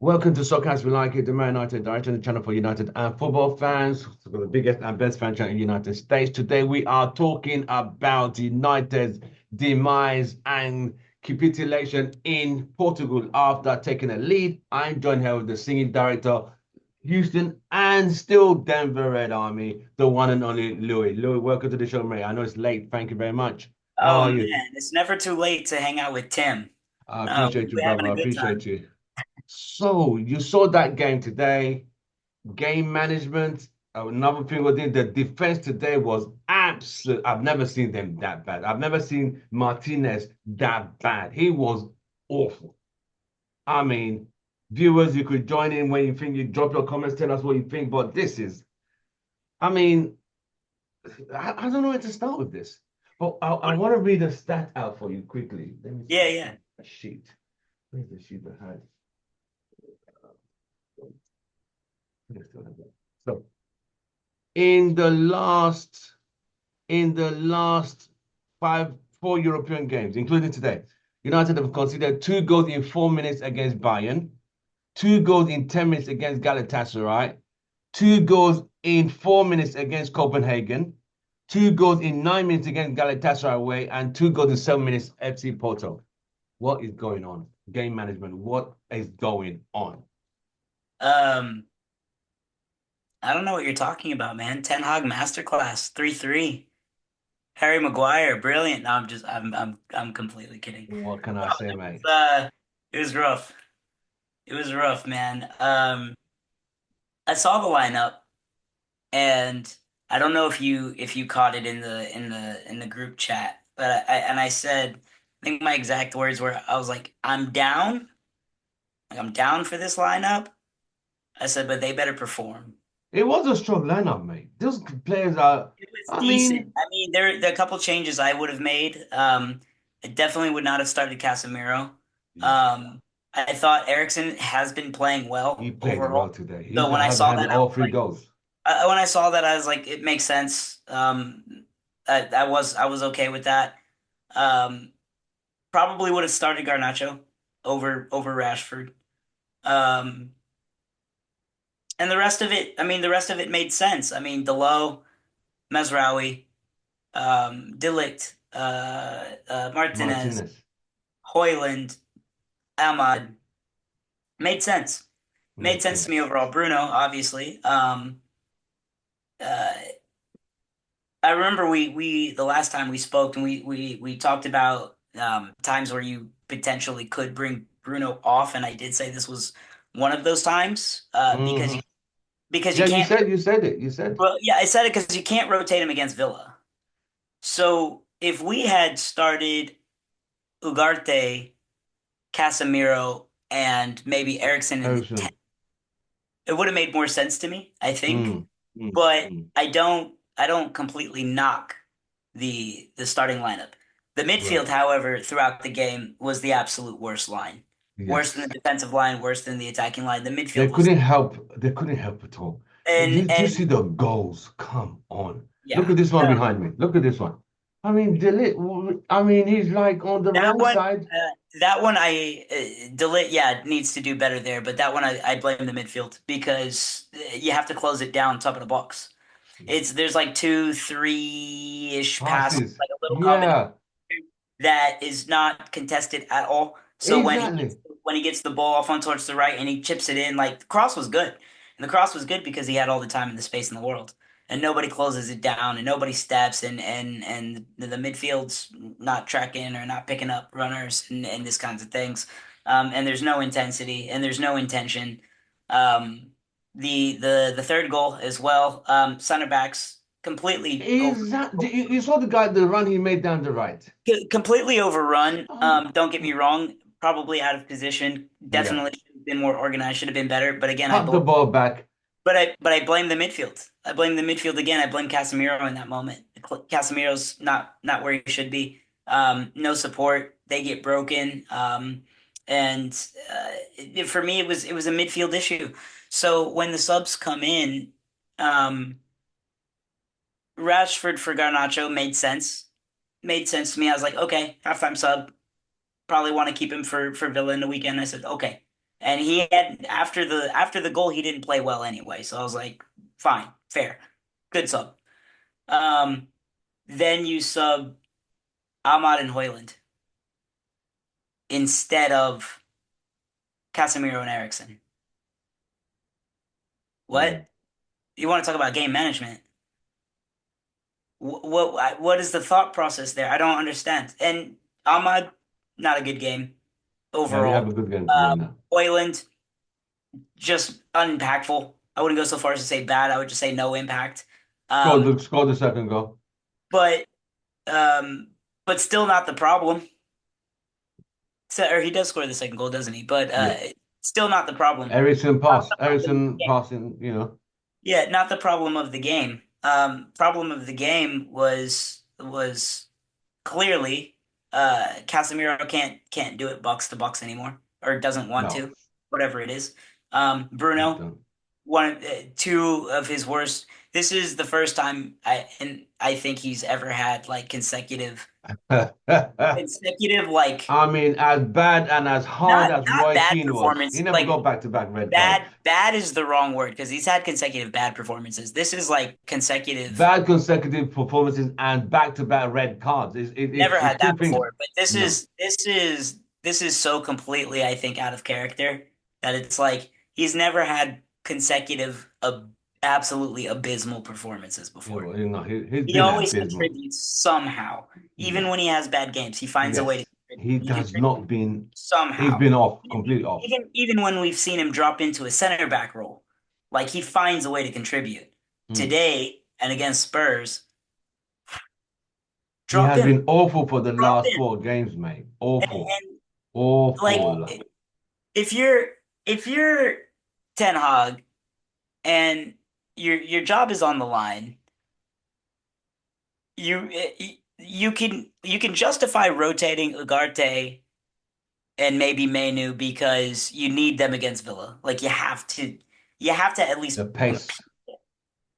Welcome to Soccer As We Like It, the Man United director and the channel for United and football fans, the biggest and best franchise in the United States. Today we are talking about United's demise and capitulation in Portugal after taking a lead. I'm joined here with the singing director, Houston, and still Denver Red Army, the one and only Louis. Louis, welcome to the show, mate. I know it's late. Thank you very much. How Oh are man, you? it's never too late to hang out with Tim. I appreciate you, We're having brother. a I good appreciate time. you. So you saw that game today. Game management. Another thing we did, the defense today was absolute. I've never seen them that bad. I've never seen Martinez that bad. He was awful. I mean, viewers, you could join in when you think you drop your comments, tell us what you think. But this is, I mean, I don't know where to start with this. But I What- want to read a stat out for you quickly. Let me Yeah, see yeah. a sheet. Where's the sheet I had? So in the last in the last four European games, including today, United have conceded 2 goals in 4 minutes against Bayern, 2 goals in 10 minutes against Galatasaray, 2 goals in 4 minutes against Copenhagen, 2 goals in 9 minutes against Galatasaray away, and 2 goals in 7 minutes FC Porto. What is going on? Game management. What is going on? Um, I don't know what you're talking about, man. Ten Hag Masterclass, 3-3. Harry Maguire, brilliant. No, I'm completely kidding. What can I No, say, it mate? it was rough. It was rough, man. I saw the lineup, and I don't know if you caught it in the group chat, but I said, I think my exact words were, I was like, I'm down for this lineup. I said, but they better perform. It was a strong lineup, mate. Those players are, It was I decent. mean, I mean, there are a couple changes I would have made. I definitely would not have started Casemiro. yeah. Um, I thought Ericsson has been playing He well played well overall. today. So He when I has saw had that, all 3 goals. when I saw that, I was like, it makes sense. I was okay with that. Um, Probably would have started Garnacho over Rashford. Um, and the rest of it, I mean, the rest of it made sense. I mean, Delo, Mesraoui, Dilict, Martinez, Martinez Hoyland, Ahmad made sense. Made makes sense to me sense. overall. Bruno, obviously. Uh, I remember we the last time we spoke and we talked about times where you potentially could bring Bruno off, and I did say this was one of those times Hmm. because you Yeah, you can't. said you said it. You said Well, yeah, I said it because you can't rotate him against Villa. So if we had started Ugarte, Casemiro, and maybe Ericsson in the 10, Harrison. it would have made more sense to me, I think. Mm, mm, But mm. I don't completely knock the starting lineup. The midfield, Right. however, throughout the game was the absolute worst line. Worse than the Yes. defensive line, worse than the attacking line. The They midfield was, couldn't help. They couldn't help at all. Do you see and the goals? Come on. Look yeah, at this one no, behind me. Look at this one. I mean, I mean, he's like on the that wrong one, side. that one, Delit, yeah, needs to do better there. But that one, I blame the midfield because you have to close it down top of the box. There's like two, three-ish passes, Passes. like a little combination Yeah, that is not contested at all. So exactly. when he gets the ball off on towards the right and he chips it in, like the cross was good. And the cross was good because he had all the time and the space in the world. And nobody closes it down and nobody steps and the midfield's not tracking or not picking up runners and this kinds of things. And there's no intensity and there's no intention. Um, the third goal as well, center backs completely Exactly. You saw the guy, the run he made down the right. completely overrun. Um, Don't get me wrong, probably out of position. yeah. Definitely should have been more organized, should have been better. But again, Cut the ball back. I blame the midfield. I blame the midfield again. I blame Casemiro in that moment. Casemiro's not where he should be. No support. They get broken. And for me, it was a midfield issue. So when the subs come in, um, Rashford for Garnacho made sense. Made sense to me. I was like, okay, halftime sub. Probably want to keep him for Villa in the weekend. I said, okay. And he had after the goal, he didn't play well anyway. So I was like, fine, fair, good sub. Um, then you sub Ahmad and Hoyland instead of Casemiro and Eriksson. Mm. What? You want to talk about game management? What is the thought process there? I don't understand. And Ahmad, not a good game Yeah, we have a overall. good game today now. Hoyland, just unimpactful. I wouldn't go so far as to say bad. I would just say no impact. Um, Scored the second goal. but um, but still not the problem. So, or he does score the second goal, doesn't he? But Yeah. still not the problem. Ericsson Not pass. the problem of the Ericsson game. passing, you know. Yeah, not the problem of the game. Problem of the game was clearly Casemiro can't do it box to box anymore, or doesn't want No, to, whatever it is. he's Bruno, done. two of his worst. This is the first time I think he's ever had like consecutive like I mean, as bad and as hard not as not Roy bad Keane was, he performance, never like got back-to-back red cards. bad is the wrong word because he's had consecutive bad performances. This is like consecutive. Bad consecutive performances and back-to-back red cards. Never It's had two that things. before, but this No, is so completely, I think, out of character that it's like he's never had consecutive, absolutely abysmal performances yeah, before. well, you know, he's He been always abysmal. contributes somehow, even Yeah. when he has bad games. He finds a way to Yes, contribute. he He has contributes not been. He's somehow. been off, Even completely off. even when we've seen him drop into a center back role, like he finds a way to contribute. Mm. Today and against Spurs, He drop has him, been awful for the drop last him, four games, mate. and, Awful, and like awful. if you're Ten Hag and your job is on the line, you can justify rotating Ugarte and maybe Mainu because you need them against Villa. Like you have to at least The compete. pace.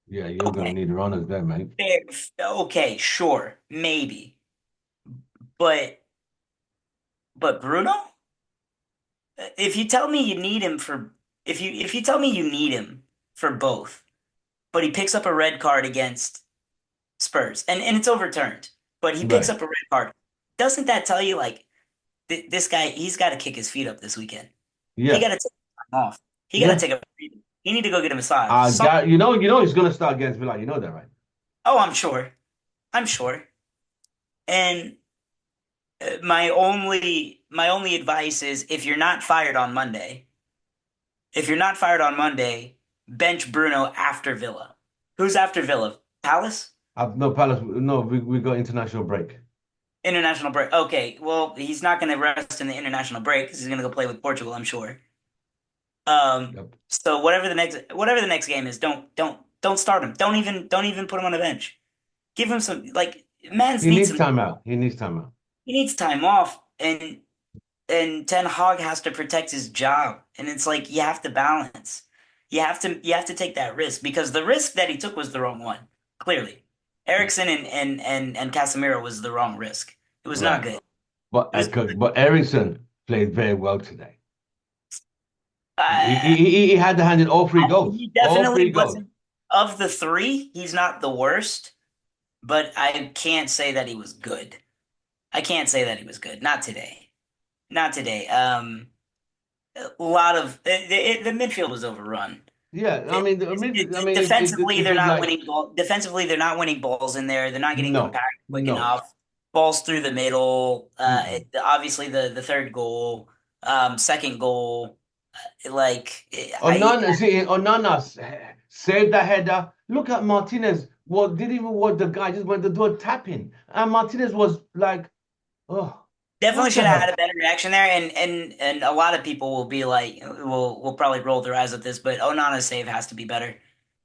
Yeah, you're gonna Okay, need runners there, mate. fair, okay, sure, maybe, but Bruno, if you tell me you need him for if you tell me you need him for both, but he picks up a red card against Spurs, and it's overturned. But he picks Right. up a red card. Doesn't that tell you like this guy? He's got to kick his feet up this weekend. He got Yeah. to take time off. He got to Yeah. take a breather. He need to go get a massage. He's gonna start against Villa. You know that, right? Oh, I'm sure. I'm sure. And my only advice is if you're not fired on Monday, bench Bruno after Villa. Who's after Villa? Palace? No, Palace. No, we got international break. International break. Okay, well, he's not going to rest in the international break because he's going to go play with Portugal, I'm sure. Yep. So whatever the next game is, don't start him. Don't even put him on the bench. Give him some like Mans He needs needs some. timeout. He needs timeout. He needs time off, and Ten Hag has to protect his job, and it's like you have to balance. You have to take that risk because the risk that he took was the wrong one. Clearly, Yeah. Ericsson and Casemiro was the wrong risk. It was not Right. good. But It was. Ericsson played very well today. Uh, He had the hand in all three goals. he All definitely three goals. wasn't of the three. He's not the worst, but I can't say that he was good. I can't say that he was good. Not today. Not today. A lot of the midfield was overrun. Yeah. I mean, Defensively, it they're was not like winning ball. Defensively, they're not winning balls in there. They're not getting no, compact quick no. enough. Balls through the middle. Mm-mm. Obviously, the third goal, second goal, like Onana saved that header. Look at Martinez. What didn't even what the guy just went to do a tapping, and Martinez was like, "Oh, definitely what the should have had a hell?" better reaction there. And a lot of people will be like, will probably roll their eyes at this, but Onana's save has to be better.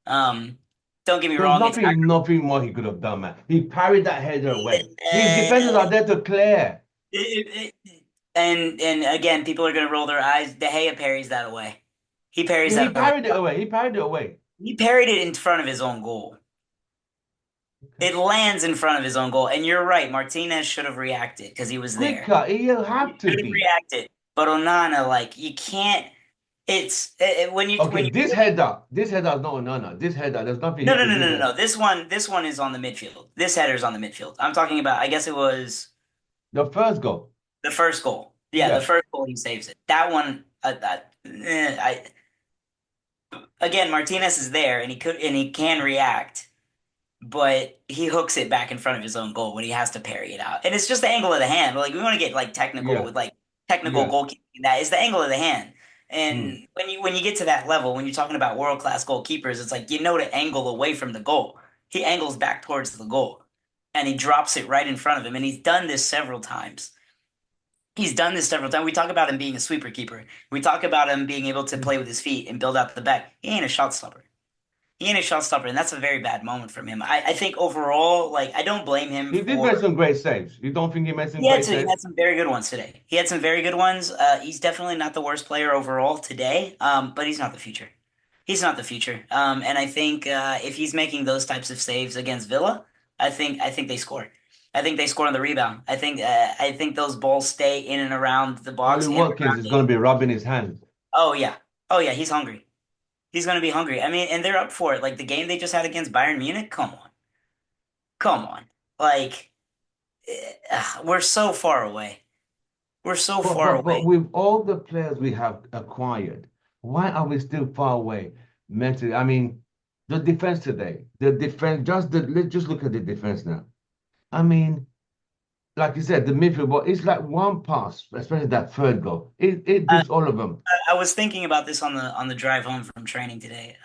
Um, don't get me There's wrong, it's nothing more he could have done, man. He parried that header away. His defenders uh, are there to clear. and again, people are gonna roll their eyes. De Gea parries that away. He parries Yeah, he that away. parried it away. He parried it away. He parried it in front of his own goal. Okay. It lands in front of his own goal, and you're right. Martinez should have reacted because he was there. Quicker, he'll have He to should have be. reacted, but Onana, like you can't. when Okay, you this header is not, no, no. This header, there's nothing no he no could no do no no there. no. This one is on the midfield. This header's on the midfield. I'm talking about. I guess it was The first goal. the first goal. Yeah, the Yeah, first goal he saves it. That one. I again Martinez is there and he can react, but he hooks it back in front of his own goal when he has to parry it out. And it's just the angle of the hand. Like we want to get like technical yeah, with like technical yeah. goalkeeping. That is the angle of the hand. Mm. And when you get to that level, when you're talking about world class goalkeepers, it's like you know to angle away from the goal. He angles back towards the goal, and he drops it right in front of him. And he's done this several times. He's done this several times. We talk about him being a sweeper keeper. We talk about him being able to play with his feet and build out the back. He ain't a shot stopper. He ain't a shot stopper, and that's a very bad moment from him. I think overall, like I don't blame him He did make for. some great saves. You don't think he made some great He saves? had some very good ones today. He had some very good ones. He's definitely not the worst player overall today, but he's not the future. He's not the future. And I think if he's making those types of saves against Villa, I think they score. I think they score on the rebound. I think those balls stay in and around the box, Ollie in and Watkins around is going it. to be rubbing his hands. Oh yeah, oh yeah, he's hungry. He's gonna be hungry. I mean, and they're up for it. Like the game they just had against Bayern Munich. Come on, come on. Like we're so far away. We're so far But away. with all the players we have acquired, why are we still far away mentally? I mean, the defense today, the defense, let's just look at the defense now. I mean, like you said, the midfield, but it's like one pass, especially that third goal. It I, beats all of them. I was thinking about this on the drive home from training today.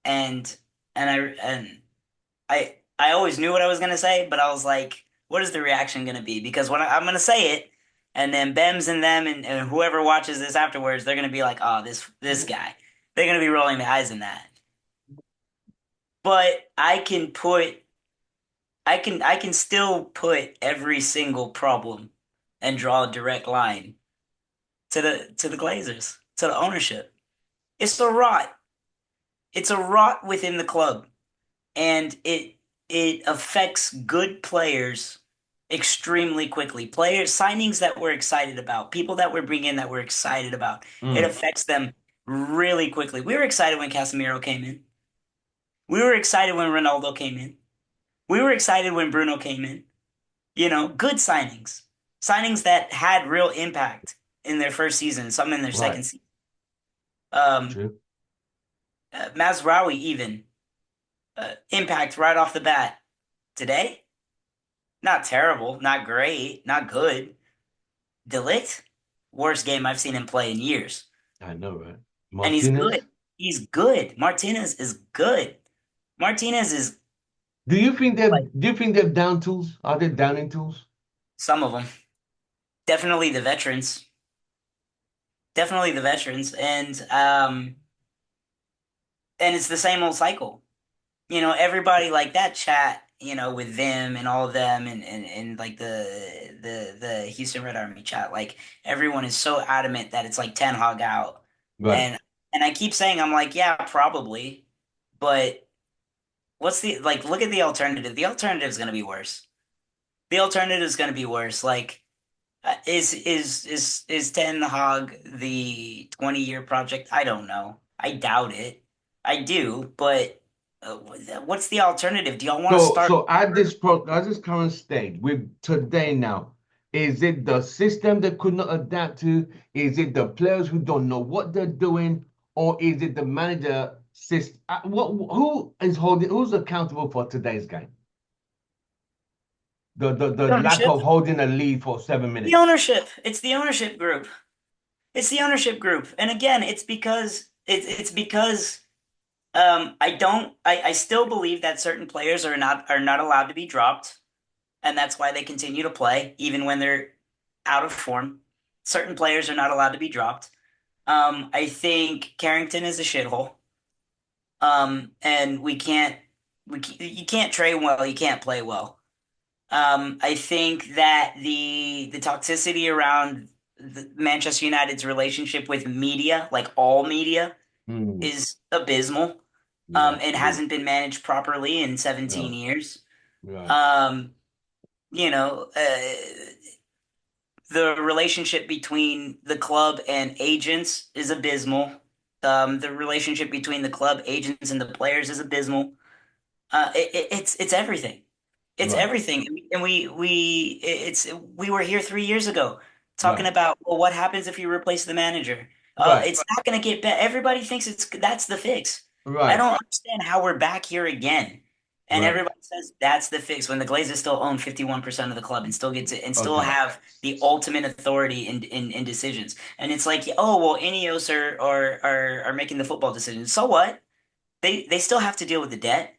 And I always knew what I was gonna say, but I was like, what is the reaction gonna be? Because I'm gonna say it, and then Bems and them and whoever watches this afterwards, they're gonna be like, oh, this guy. They're gonna be rolling their eyes in that. But I can still put every single problem and draw a direct line to the Glazers, to the ownership. It's a rot. It's a rot within the club, and it affects good players extremely quickly. Players signings that we're excited about, people that we're bringing in that we're excited about. It Mm, affects them really quickly. We were excited when Casemiro came in. We were excited when Ronaldo came in. We were excited when Bruno came in. You know, good signings. Signings that had real impact in their first season, some in their right. second season. Um, True. Mazraoui even impact right off the bat. Today, not terrible, not great, not good. Delict, worst game I've seen him play in years. I know, right? And he's good. Martinez. He's good. Martinez is good. Martinez is like Do you think they're down tools? Are they downing tools? some of them. Definitely the veterans. Definitely the veterans. And it's the same old cycle. You know, everybody like that chat, you know, with them and all of them and like the Houston Red Army chat, like everyone is so adamant that it's like Ten Hog out. Right. And I keep saying I'm like, yeah, probably. But what's the like look at the alternative. The alternative is gonna be worse. The alternative is gonna be worse. Like is Ten Hog the 20-year project? I don't know. I doubt it. I do, but what's the alternative? Do y'all want to start So over? at this current stage, with today now, is it the system that could not adapt to? Is it the players who don't know what they're doing, or is it the manager system? Who is holding? Who's accountable for today's game? The The lack ownership? of holding a lead for seven The minutes. ownership. It's the ownership group. It's the ownership group. And again, it's because I still believe that certain players are not allowed to be dropped, and that's why they continue to play even when they're out of form. Certain players are not allowed to be dropped. I think Carrington is a shithole. And you can't train well, you can't play well. I think that the toxicity around Manchester United's relationship with media, like all media, Hmm. is abysmal. Yeah, It it is. hasn't been managed properly in Yeah, 17 years. right. Um, you know, The relationship between the club and agents is abysmal. The relationship between the club agents and the players is abysmal. It's everything. It's Right. everything. And we were here 3 years ago talking Right. about, well, what happens if you replace the manager? Right. It's not going to get better. Everybody thinks that's the fix. I Right. don't understand how we're back here again. And Right. everybody says that's the fix when the Glazers still own 51% of the club and still get to and still Okay. have the ultimate authority in decisions. And it's like, oh, well, Ineos are making the football decisions. So what? They still have to deal with the debt.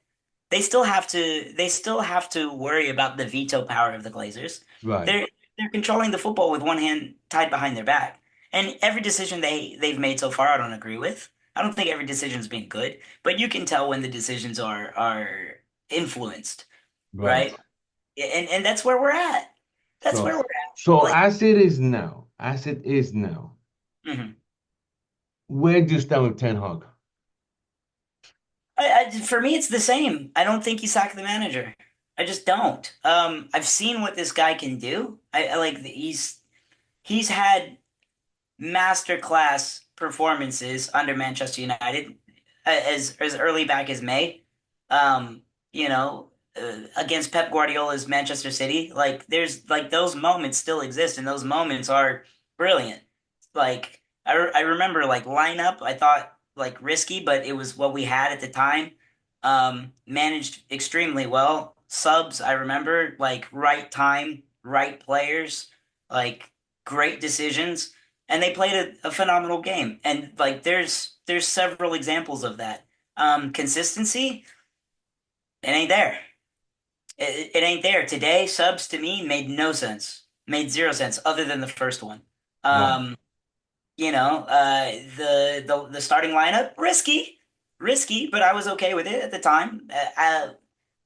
They still have to worry about the veto power of the Glazers. Right. They're controlling the football with one hand tied behind their back. And every decision they've made so far, I don't agree with. I don't think every decision's been good, but you can tell when the decisions are influenced, Right. right? And that's where we're at. That's So where we're at. so Like, as it is now, mhm. where do you stand with Ten Hag? For me, it's the same. I don't think you sack the manager. I just don't. I've seen what this guy can do. I like he's had masterclass performances under Manchester United as early back as May. Um, against Pep Guardiola's Manchester City, like there's like those moments still exist, and those moments are brilliant. Like I remember like lineup, I thought like risky, but it was what we had at the time. Managed extremely well. Subs, I remember like right time, right players, like great decisions and they played a phenomenal game. And like there's several examples of that. Consistency, it ain't there. It ain't there. Today, subs to me made no sense. Made zero sense other than the first one. Right. Um, the starting lineup, risky, but I was okay with it at the time.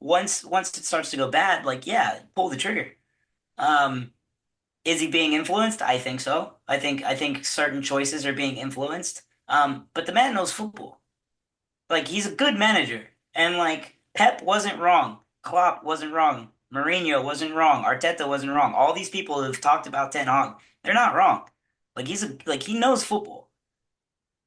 Once it starts to go bad, like yeah, pull the trigger. Um, Is he being influenced? I think so. I think certain choices are being influenced. But the man knows football. Like he's a good manager. And like Pep wasn't wrong. Klopp wasn't wrong. Mourinho wasn't wrong. Arteta wasn't wrong. All these people who've talked about Ten Hag, they're not wrong. Like he knows football.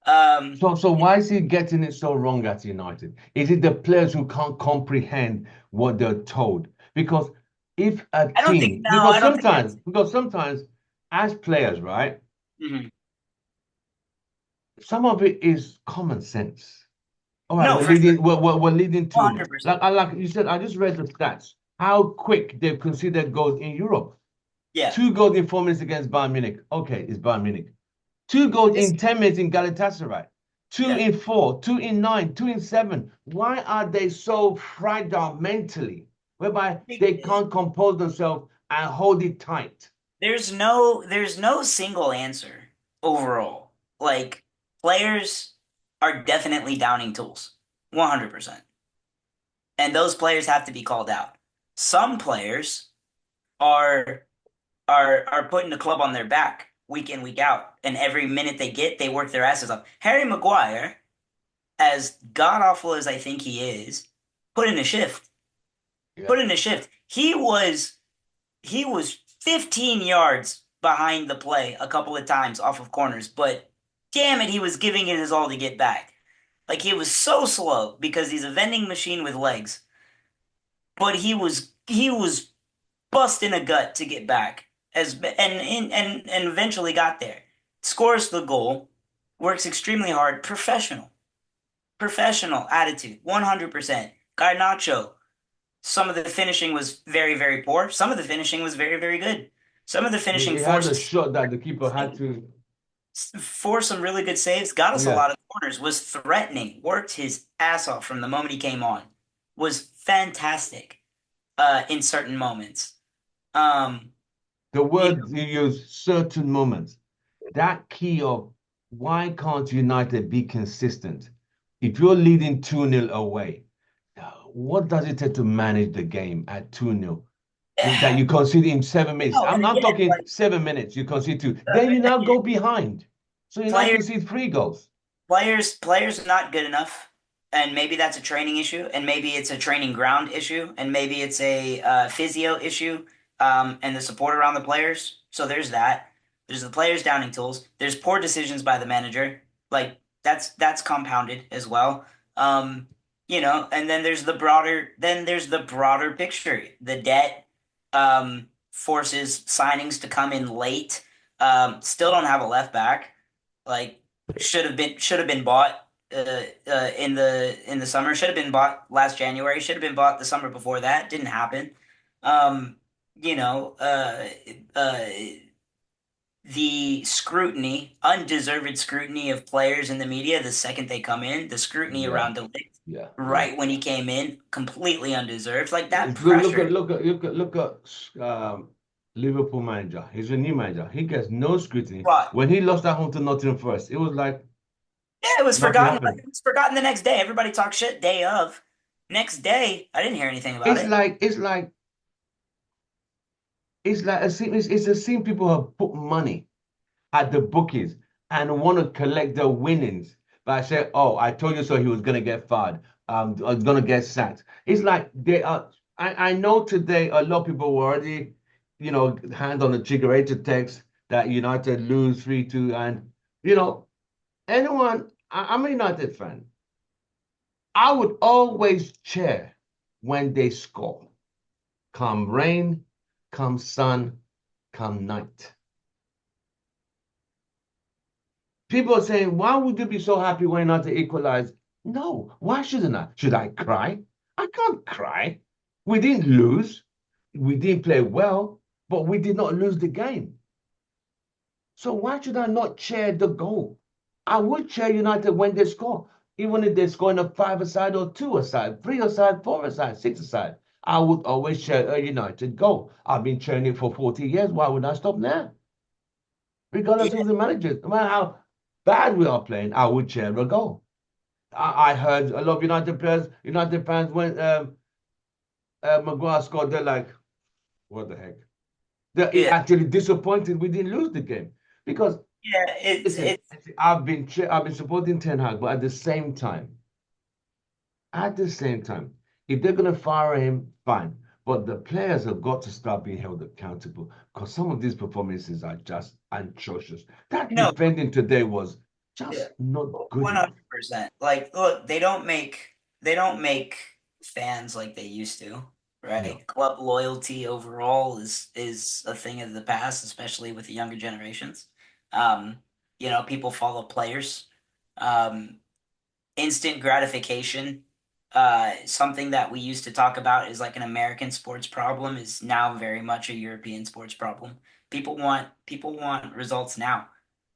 Um, So why is he getting it so wrong at United? Is it the players who can't comprehend what they're told? Because if a I don't think team, no, I don't think it's because sometimes as players, right, mhm. some of it is common sense. All right, No, for sure. we're leading 2-0. 100%. Like you said, I just read the stats. How quick they've conceded goals in Europe. Yeah. 2 goals in 4 minutes against Bayern Munich. Okay, it's Bayern Munich. 2 goals This in 10 minutes in Galatasaray. Two yeah. in four, 2 in 9, 2 in 7. Why are they so fragile mentally, whereby they can't compose themselves and hold it tight? There's no single answer overall. Like players are definitely downing tools. 100%. And those players have to be called out. Some players are are putting the club on their back week in, week out. And every minute they get, they work their asses off. Harry Maguire, as god awful as I think he is, put in a shift. Yeah. Put in a shift. He was 15 yards behind the play a couple of times off of corners, but damn it, he was giving it his all to get back. Like he was so slow because he's a vending machine with legs, but he was busting a gut to get back and eventually got there. Scores the goal, works extremely hard, professional attitude, 100%. Garnacho, some of the finishing was very, very poor. Some of the finishing was very, very good. Some of the finishing He had a forced shot that the keeper had to. some really good saves, got us a Yeah. lot of corners, was threatening, worked his ass off from the moment he came on, was fantastic in certain moments. Um, The you word know, you use, certain moments. That key of why can't United be consistent? If you're leading 2-0 away, what does it take to manage the game at 2-0? That you concede in 7 minutes. no, I'm and not again, talking like 7 minutes, you concede two. Then you now again, go behind. So you now players, concede 3 goals. players are not good enough, and maybe that's a training issue, and maybe it's a training ground issue, and maybe it's a physio issue. and the support around the players. So there's that. There's the players downing tools. There's poor decisions by the manager. Like that's compounded as well. Um, and then there's the broader picture. The debt forces signings to come in late. Still don't have a left back. Like should have been bought in the summer. Should have been bought last January. Should have been bought the summer before that. Didn't happen. Um, you know, uh, the scrutiny, undeserved scrutiny of players in the media the second they come in, the scrutiny Yeah, around De Ligt yeah, yeah. right when he came in, completely undeserved. Like that Look at pressure. Liverpool manager. He's a new manager. He gets no scrutiny. But When he lost at home to Nottingham Forest, it was like yeah, it was nothing forgotten. happened. It was forgotten the next day. Everybody talked shit day of. Next day, I didn't hear anything about It's it. like it's like it's like it's a scene people have put money at the bookies and want to collect the winnings. But I said, oh, I told you so. He was gonna get fired. Gonna get sacked. It's like they are. I know today a lot of people were already, hand on the trigger, ready to text that United lose 3-2, and you know anyone. I'm a United fan. I would always cheer when they score. Come rain, come sun, come night. People are saying, why would you be so happy when not to equalize? No, why shouldn't I? Should I cry? I can't cry. We didn't lose. We didn't play well, but we did not lose the game. So why should I not cheer the goal? I would cheer United when they score, even if they score in a five-a-side or two-a-side, three-a-side, four-a-side, six-a-side. I would always cheer a United goal. I've been cheering it for 40 years. Why would I stop now? Regardless Yeah, of the managers, no matter how bad we are playing, I would cheer a goal. I heard a lot of United players, United fans, when Maguire scored, they're like, what the heck? They're yeah, actually disappointed we didn't lose the game. Because, yeah. It's listen, it's I've been supporting Ten Hag, but at the same time, if they're going to fire him, fine. But the players have got to start being held accountable because some of these performances are just atrocious. That no. defending today was Yeah, just not good enough. 100%. Like, look, they don't make fans like they used to, No. right? Club loyalty overall is a thing of the past, especially with the younger generations. Um, people follow players. Um, Instant gratification, something that we used to talk about is like an American sports problem is now very much a European sports problem. People want results now.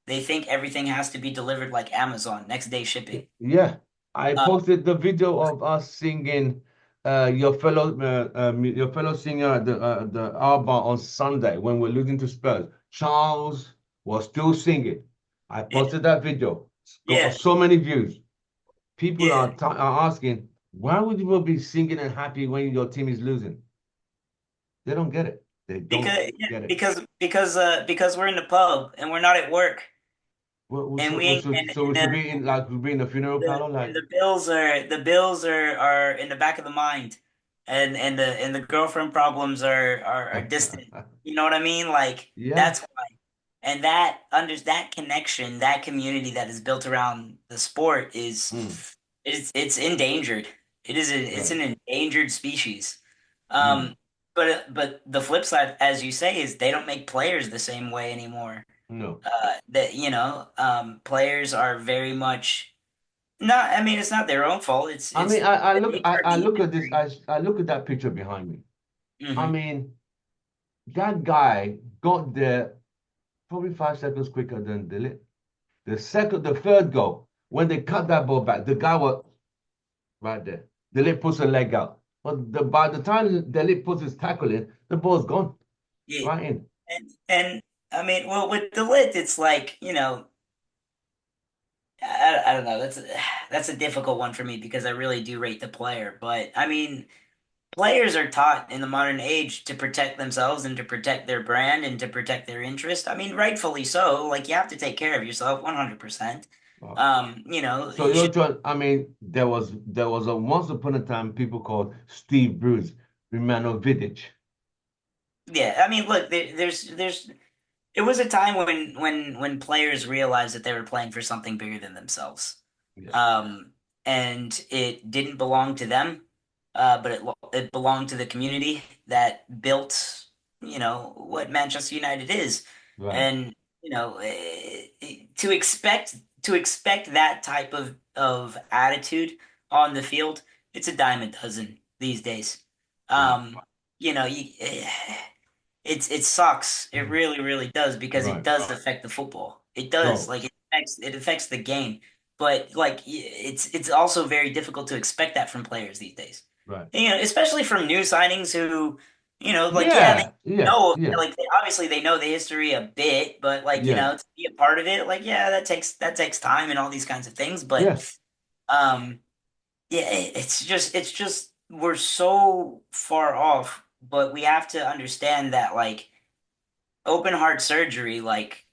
They think everything has to be delivered like Amazon, next day shipping. Yeah, I Um, posted the video of us singing your fellow singer at the Alba on Sunday when we're losing to Spurs. Charles was still singing. I yeah, posted that video. It's got yeah, so many views. People yeah. are asking, why would you be singing and happy when your team is losing? They don't get it. They don't Because yeah, get it. because we're in the pub and we're not at work and So, we ain't so we should be in like we be in a funeral parlor, and like. the bills are in the back of the mind, and the girlfriend problems are distant. You know what I mean? Like Yeah. that's why. And that connection, that community that is built around the sport Mm, it's endangered. It's right. an endangered species. Mm, Um, but the flip side, as you say, is they don't make players the same way anymore. no. Players are very much not. I mean, it's not their own fault. It's I mean, it's the nature of I the look at this, industry. I look at that picture behind me. I Hmm. mean, that guy got there probably 5 seconds quicker than Dilip. The third goal, when they cut that ball back, the guy was right there. Dilip puts a leg out. But by the time Dilip puts his tackle in, the ball's gone Yeah, right in. and I mean, well, with the lit, it's like I don't know. That's a difficult one for me because I really do rate the player. But I mean, players are taught in the modern age to protect themselves and to protect their brand and to protect their interest. I mean, rightfully so. Like you have to take care of yourself 100%. Wow. So You you're should. trying, I mean, there was a once upon a time people called Steve Bruce, Romano Vidic. Yeah, I mean, look, there's it was a time when players realized that they were playing for something bigger than themselves. Yeah, Um, and it didn't belong to them, but it belonged to the community that built, what Manchester United is. right, And, to expect that type of attitude on the field, it's a dime a dozen these days. right, Um, you it sucks. It mm, really, really does because it right. does affect the football. It does. So, Like it affects the game. But like it's also very difficult to expect that from players these days. right. Especially from new signings who, like yeah, they Yeah, yeah, know yeah, like obviously they know the history a bit, but like, yeah, to be a part of it, like yeah, that takes time and all these kinds of things. But yes. um yeah, it's just we're so far off, but we have to understand that like open heart surgery, like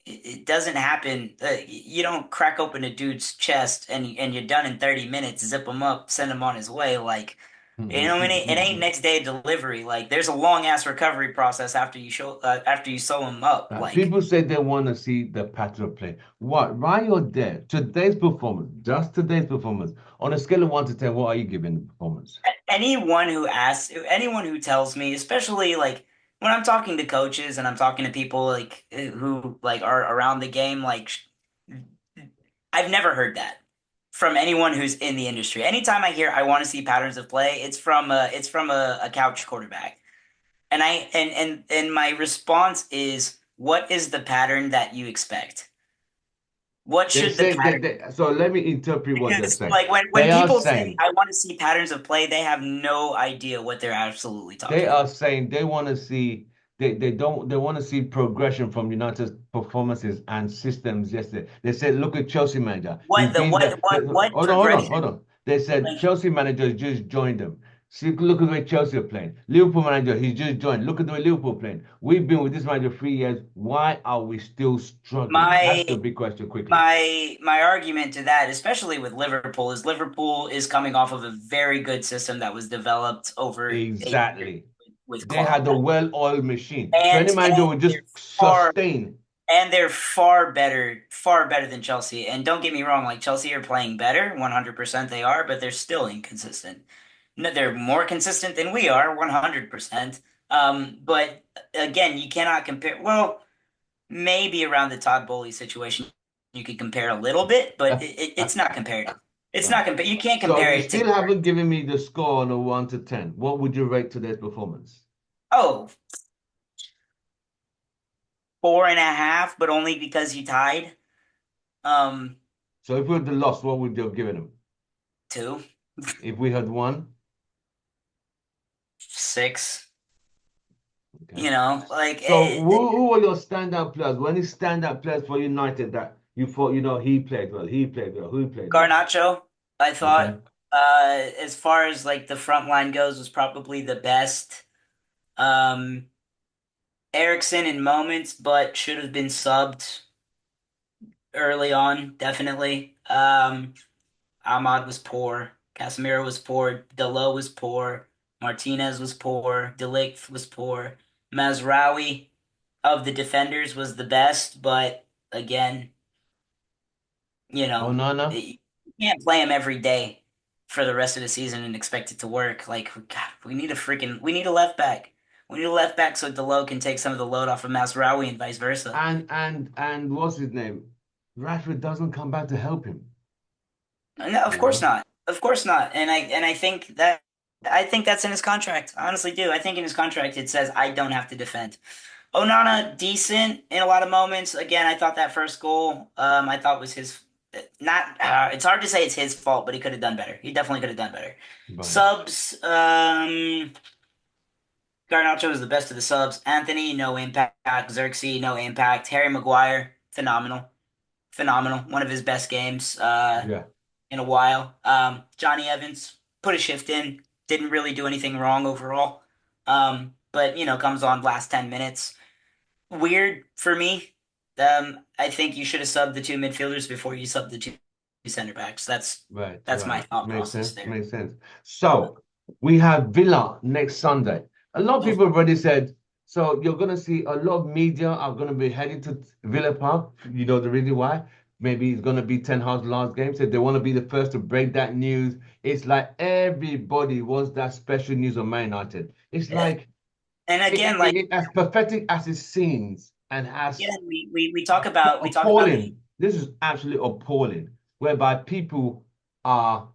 it doesn't happen. You don't crack open a dude's chest and you're done in 30 minutes, zip him up, send him on his way. Like, it ain't next day delivery. Like, there's a long ass recovery process after you sew him up. Like, People say they want to see the pattern of play. What? While you're there, today's performance, just today's performance, on a scale of 1 to 10, what are you giving the performance? anyone who tells me, especially like when I'm talking to coaches and I'm talking to people like who like are around the game, like I've never heard that from anyone who's in the industry. Anytime I hear I want to see patterns of play, it's from a couch quarterback. And my response is, what is the pattern that you expect? What They should the say pattern? so let me interpret what they're Because saying. like when They are people say saying I want to see patterns of play, they have no idea what they're absolutely they talking are about. saying they want to see they want to see progression from United's performances and systems yesterday. They said, look at Chelsea manager. He's What the been what there. what what Hold progression? on. They said Like Chelsea manager has just joined them. See, look at the way Chelsea are playing. Liverpool manager, he's just joined. Look at the way Liverpool playing. We've been with this manager 3 years. Why are we still struggling? That's my the big question quickly. my argument to that, especially with Liverpool is coming off of a very good system that was developed over a year Exactly. with They Klopp. had a well-oiled machine. So And any manager would just they're far sustain. they're far better than Chelsea. And don't get me wrong, like Chelsea are playing better, 100% they are, but they're still inconsistent. No, they're more consistent than we are, 100%. But again, you cannot compare. Well, maybe around the Todd Bowley situation, you could compare a little bit, but it's not comparative. It's Right. not compare. You can't So compare you it to. still haven't given me the score on a 1 to 10. What would you rate today's performance? Oh, 4.5, but only because you tied. Um, So if we had lost, what would you have given them? 2, If we had won, 6. okay. Like So who are your standout players? When is standout players for United that you thought, he played well, he played well, who played well? Garnacho, I Okay. thought, as far as like the front line goes, was probably the best. Um, Ericsson in moments, but should have been subbed early on, definitely. Ahmad was poor. Casemiro was poor. Dalot was poor. Martinez was poor. De Ligt was poor. Mazraoui of the defenders was the best, but again, Oh, Nana. you can't play him every day for the rest of the season and expect it to work. Like, God, we need a left back. We need a left back so Dalot can take some of the load off of Mazraoui and vice versa. And what's his name? Rashford doesn't come back to help him, No, of you course know? not. Of course not. And I think that's in his contract. I honestly do. I think in his contract it says I don't have to defend. Onana decent in a lot of moments. Again, I thought that first goal, I thought was his. Not. It's hard to say it's his fault, but he could have done better. He definitely could have done better. Right. Subs. Garnacho is the best of the subs. Anthony, no impact. Xerxes, no impact. Harry Maguire, phenomenal, phenomenal. One of his best games. Yeah. In a while. Johnny Evans put a shift in, didn't really do anything wrong overall. But comes on last 10 minutes. Weird for me. I think you should have subbed the two midfielders before you subbed the two center backs. That's Right, that's my right. thought Makes process sense. there. Makes sense. So we have Villa next Sunday. A lot of Oh, people have already said, So you're going to see a lot of media are going to be heading to Villa Park. You know the reason why? Maybe it's going to be Ten Hag's last game. So they want to be the first to break that news. It's like everybody wants that special news on Man United. It's Yeah. like And again, like as pathetic as it seems and as again, we talk about the appalling. This is absolutely appalling, whereby people are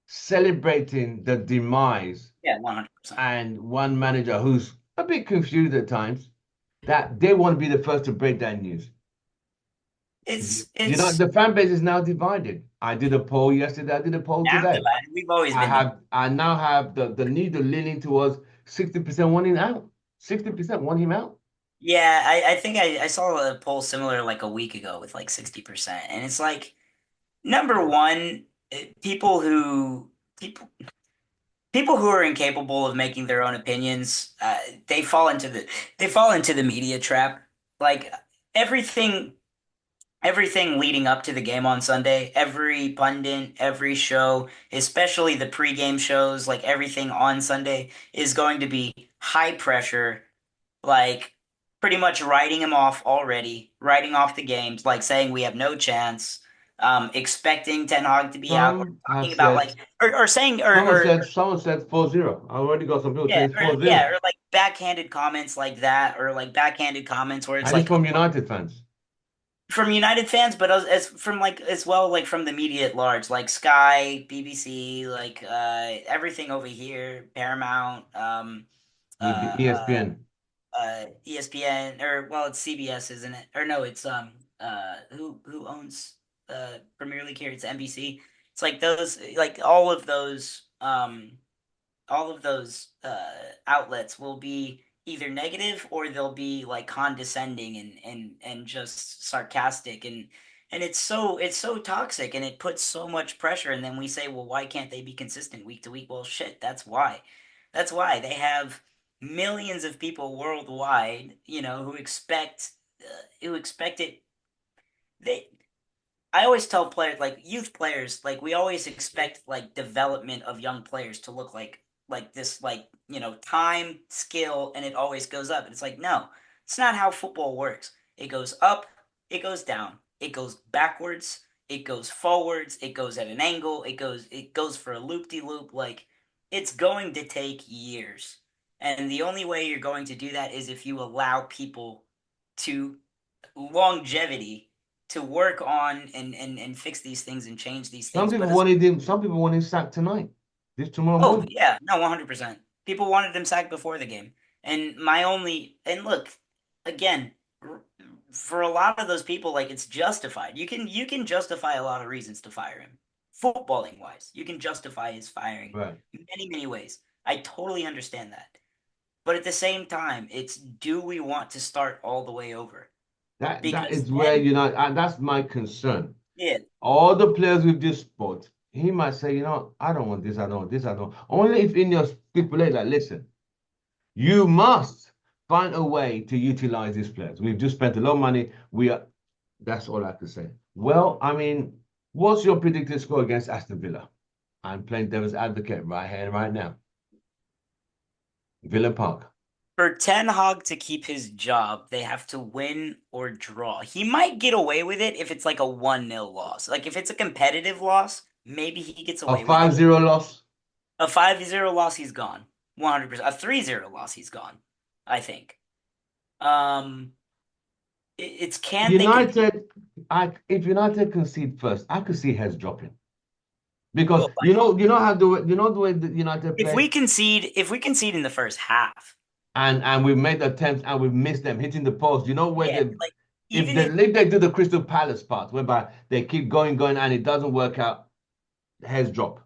celebrating the demise yeah, 100%. and one manager who's a bit confused at times that they want to be the first to break that news. You know, It's the fan base is now divided. I did a poll yesterday. I did a poll now today. divided. We've always been divided. I now have the needle leaning towards 60% wanting out. 60% want him out. Yeah, I think I saw a poll similar like a week ago with like 60%. And it's like number one, people people who are incapable of making their own opinions, they fall into the media trap. Like everything everything leading up to the game on Sunday, every pundit, every show, especially the pregame shows, like everything on Sunday is going to be high pressure, like pretty much writing him off already, writing off the games, like saying we have no chance, expecting Ten Hag to be out, or Some have talking about like, said, or saying, someone said 4-0. I already got some people yeah, saying it's 4-0. or like backhanded comments like that, or like backhanded comments where it's And it's like, from United fans. from United fans, but as from like as well like from the media at large, like Sky, BBC, like everything over here, Paramount, ESPN. ESPN, or well, it's CBS, isn't it? Or no, it's who owns Premier League here? It's NBC. It's like those, like all of those outlets will be either negative or they'll be like condescending and just sarcastic, and it's so toxic, and it puts so much pressure, and then we say, well, why can't they be consistent week to week? Well, shit, that's why they have millions of people worldwide, who expect it. They I always tell players, like youth players, like we always expect like development of young players to look like this, like, time, skill, and it always goes up. And it's like, no, it's not how football works. It goes up, it goes down, it goes backwards, it goes forwards, it goes at an angle, it goes for a loop-de-loop. Like it's going to take years. And the only way you're going to do that is if you allow people to longevity to work on and fix these things and change these things. But as Some people want him sacked tonight, this tomorrow oh morning. yeah, no, 100%. People wanted him sacked before the game. And look, again, r- for a lot of those people, like it's justified. You can justify a lot of reasons to fire him. Footballing wise, you can justify his firing Right. many, many ways. I totally understand that. But at the same time, it's, do we want to start all the way over? That Because is where, then, you know, and that's my concern. yeah, All the players with this sport, he might say, you know, I don't want this, I don't want this, I don't. Only if in your stipulate that, listen, you must find a way to utilize these players. We've just spent a lot of money. That's all I can say. Well, I mean, what's your predicted score against Aston Villa? I'm playing devil's advocate right here and right now. Villa Park. for Ten Hag to keep his job, they have to win or draw. He might get away with it if it's like a 1-0 loss. Like if it's a competitive loss, maybe he gets A away with it. 5-0 loss. A 5-0 loss, he's gone. 100%. A 3-0 loss, he's gone, I think. Um it's can they compete? United, if United concede first, I could see heads dropping. Because Well, but you know the way the United play, if we concede in the first half, and we've made attempts and we've missed them hitting the post. You know where yeah, they like if even they if if they do the Crystal Palace part, whereby they keep going and it doesn't work out, heads drop.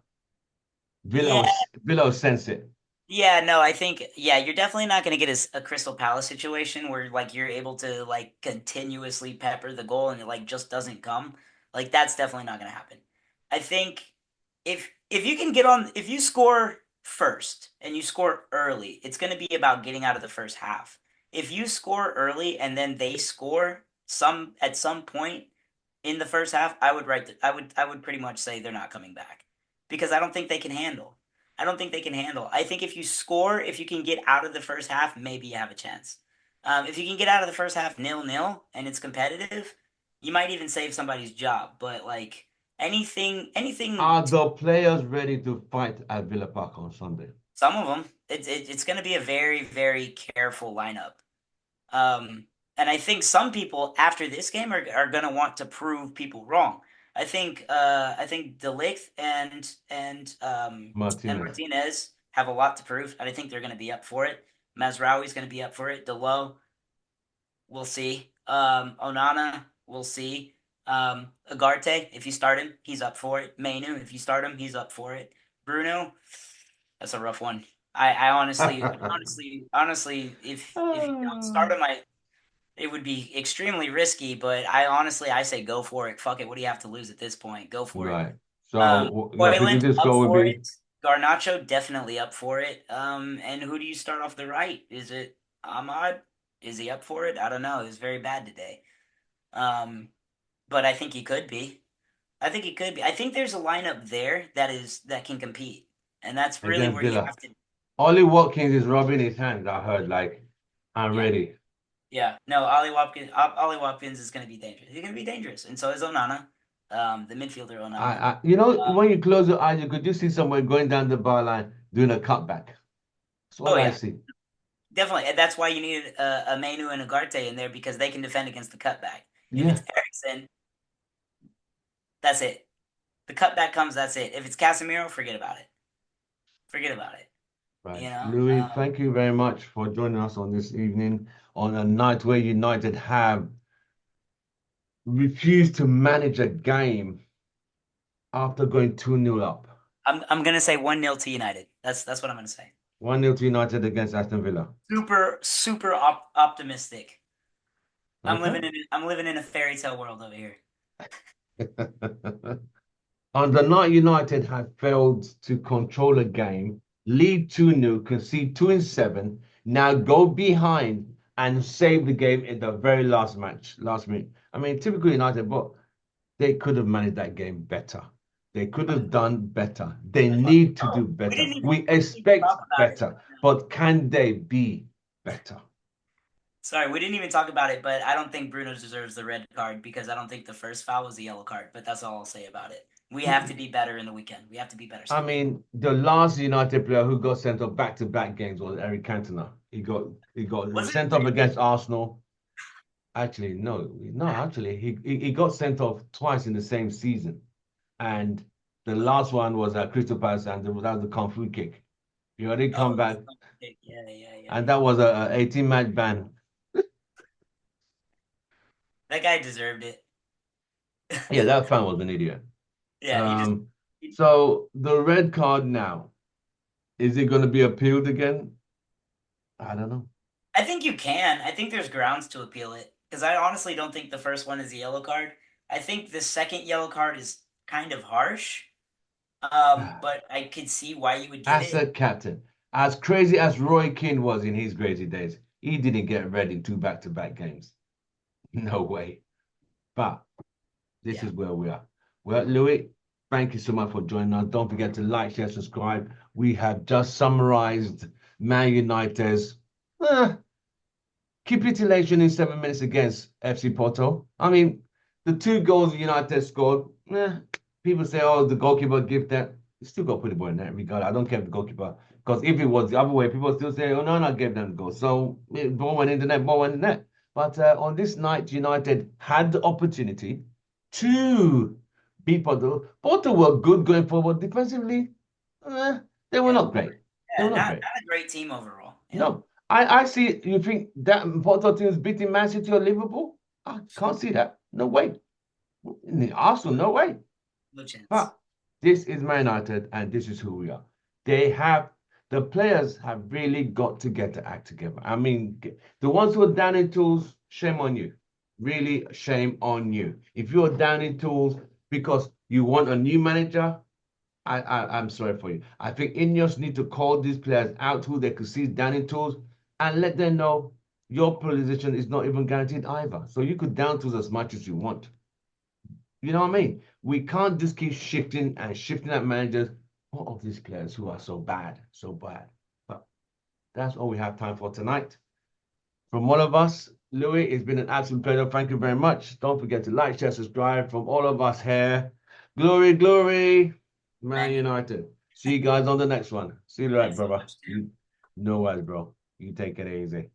yeah, Villa will sense it. yeah, no, I think, yeah, you're definitely not going to get a Crystal Palace situation where like you're able to like continuously pepper the goal and it like just doesn't come. Like that's definitely not going to happen. I think if you can if you score first and you score early, it's going to be about getting out of the first half. If you score early and then they score at some point in the first half, I would pretty much say they're not coming back because I don't think they can handle. I don't think they can handle. I think if you score, if you can get out of the first half, maybe you have a chance. If you can get out of the first half 0-0 and it's competitive, you might even save somebody's job. But like anything, Are the players ready to fight at Villa Park on Sunday? some of them, it's going to be a very, very careful lineup. Um, and I think some people after this game are going to want to prove people wrong. I think De Ligt and Martinez. Martinez have a lot to prove, and I think they're going to be up for it. Mazraoui's going to be up for it. Delo, we'll see. Onana, we'll see. Agarte, if you start him, he's up for it. Mainu, if you start him, he's up for it. Bruno, that's a rough one. I honestly, if you don't start him, it would be extremely risky. But I say go for it. Fuck it. What do you have to lose at this point? Go for it. Right. Um, So your Hoyland predicted up score would for be it. Garnacho definitely up for it. And who do you start off the right? Is it Ahmad? Is he up for it? I don't know. He was very bad today. Um, but I think he could be. I think he could be. I think there's a lineup there that can compete, and that's really against where you Villa. have to. Ollie Watkins is rubbing his hands. I heard like I'm Yeah, ready. yeah. No, Ollie Watkins is going to be dangerous. He's going to be dangerous, and so is Onana, the midfielder Onana. You know, Uh, when you close your eyes, you could just see someone going down the bar line doing a cutback. That's oh all I yeah, see. definitely. And that's why you needed a Mainu and a Garte in there because they can defend against the cutback. If Yeah, it's Ericsson, that's it. The cutback comes, that's it. If it's Casemiro, forget about it. Forget about it. right. You know. Louis, thank you very much for joining us on this evening on a night where United have refused to manage a game after going 2-0 up. I'm gonna say 1-0 to United. That's what I'm gonna say. 1-0 to United against Aston Villa. Super super optimistic. Okay. I'm living in a fairy tale world over here. On the night United had failed to control a game, lead 2-0, concede 2 in 7, now go behind and save the game in the very last minute. I mean, typical United, but they could have managed that game better. They could have done better. They need to do Oh, better. We we didn't even expect talk about it. better, but can they be better? Sorry, we didn't even talk about it, but I don't think Bruno deserves the red card because I don't think the first foul was a yellow card. But that's all I'll say about it. We have to be better in the weekend. We have to be better I Sunday. mean, the last United player who got sent off back-to-back games was Eric Cantona. He got Was it sent off really? against Arsenal. Actually, no, actually, he got sent off twice in the same season, and the Okay. last one was at Crystal Palace, and that was the kung fu kick. He already Oh, come back, yeah, yeah, yeah, yeah, and yeah. that was a 18-match ban. That guy deserved it. Yeah, that fan was an idiot. Yeah, he just. Um, so the red card now, is it going to be appealed again? I don't know. I think you can. I think there's grounds to appeal it because I honestly don't think the first one is a yellow card. I think the second yellow card is kind of harsh. But I could see why you would give As it. a captain, as crazy as Roy Keane was in his crazy days, he didn't get red in two back-to-back games. No way. But this Yeah. is where we are. Well, Louis, thank you so much for joining us. Don't forget to like, share, subscribe. We have just summarized Man United's eh, capitulation in 7 minutes against FC Porto. I mean, the two goals United scored, people say, oh, the goalkeeper give that. You still got to put the ball in that regard. I don't care if the goalkeeper, because if it was the other way, people still say, oh, no, gave them the goal. So ball went in the net, ball went in the net. But on this night, United had the opportunity to beat Porto. Porto were good going forward defensively. eh, they were Yeah. not great. They Yeah. were not Not great. a great team overall. Yeah. No, I see. You think that Porto team is beating Man City or Liverpool? I can't see that. No way. In the Arsenal, no way. No chance. But this is Man United, and this is who we are. They have the players have really got to get the act together. I mean, the ones who are down in tools, shame on you. Really, shame on you. If you're down in tools because you want a new manager, I'm sorry for you. I think Ineos need to call these players out who they could see down in tools and let them know your position is not even guaranteed either. So you could down tools as much as you want. You know what I mean? We can't just keep shifting and shifting at managers. What of these players who are so bad, so bad? But that's all we have time for tonight. From all of us, Louis, it's been an absolute pleasure. Thank you very much. Don't forget to like, share, subscribe from all of us here. Glory, glory, Man Man, United. See you guys on the next one. See you later, thanks so brother. much, too. You, no worries, bro. You take it easy.